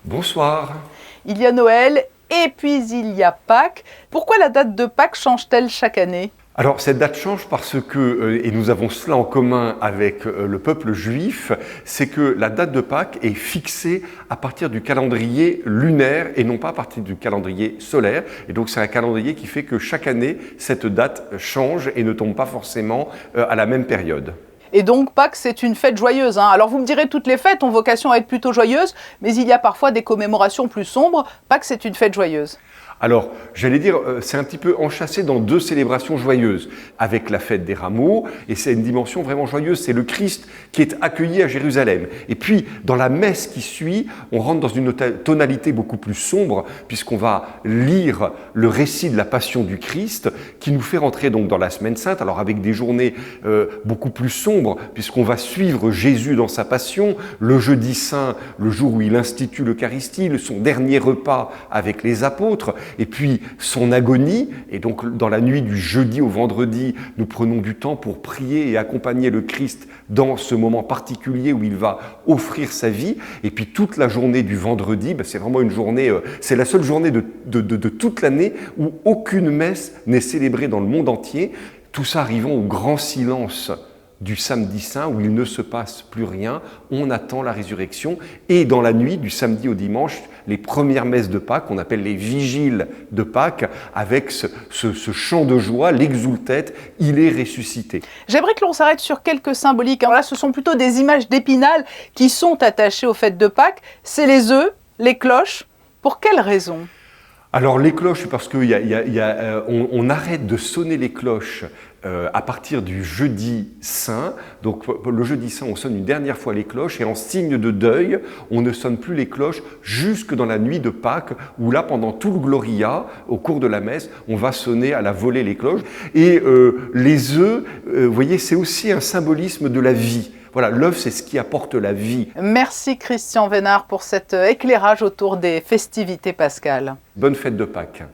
Bonsoir. Il y a Noël et puis il y a Pâques. Pourquoi la date de Pâques change-t-elle chaque année ? Alors cette date change parce que, et nous avons cela en commun avec le peuple juif, c'est que la date de Pâques est fixée à partir du calendrier lunaire et non pas à partir du calendrier solaire. Et donc c'est un calendrier qui fait que chaque année, cette date change et ne tombe pas forcément à la même période. Et donc Pâques, c'est une fête joyeuse. Alors vous me direz, toutes les fêtes ont vocation à être plutôt joyeuses, mais il y a parfois des commémorations plus sombres. Pâques, c'est une fête joyeuse. Alors, j'allais dire, c'est un petit peu enchâssé dans deux célébrations joyeuses, avec la fête des rameaux, et c'est une dimension vraiment joyeuse, c'est le Christ qui est accueilli à Jérusalem. Et puis, dans la messe qui suit, on rentre dans une tonalité beaucoup plus sombre, puisqu'on va lire le récit de la passion du Christ, qui nous fait rentrer donc dans la Semaine Sainte, alors avec des journées beaucoup plus sombres, puisqu'on va suivre Jésus dans sa passion, le jeudi saint, le jour où il institue l'Eucharistie, son dernier repas avec les apôtres, et puis son agonie, et donc dans la nuit du jeudi au vendredi, nous prenons du temps pour prier et accompagner le Christ dans ce moment particulier où il va offrir sa vie, et puis toute la journée du vendredi, c'est vraiment une journée, c'est la seule journée de toute l'année où aucune messe n'est célébrée dans le monde entier, tout ça arrivant au grand silence du samedi saint où il ne se passe plus rien, on attend la résurrection, et dans la nuit du samedi au dimanche, les premières messes de Pâques, qu'on appelle les vigiles de Pâques, avec ce chant de joie, l'exultète, il est ressuscité. J'aimerais que l'on s'arrête sur quelques symboliques. Alors là, ce sont plutôt des images d'Épinal qui sont attachées aux fêtes de Pâques. C'est les œufs, les cloches. Pour quelles raisons ? Alors les cloches, parce qu'on on arrête de sonner les cloches à partir du jeudi saint. Donc le jeudi saint, on sonne une dernière fois les cloches et en signe de deuil, on ne sonne plus les cloches jusque dans la nuit de Pâques, où là, pendant tout le Gloria, au cours de la messe, on va sonner à la volée les cloches. Et les œufs, vous voyez, c'est aussi un symbolisme de la vie. Voilà, l'œuf, c'est ce qui apporte la vie. Merci Christian Vénard pour cet éclairage autour des festivités pascales. Bonne fête de Pâques.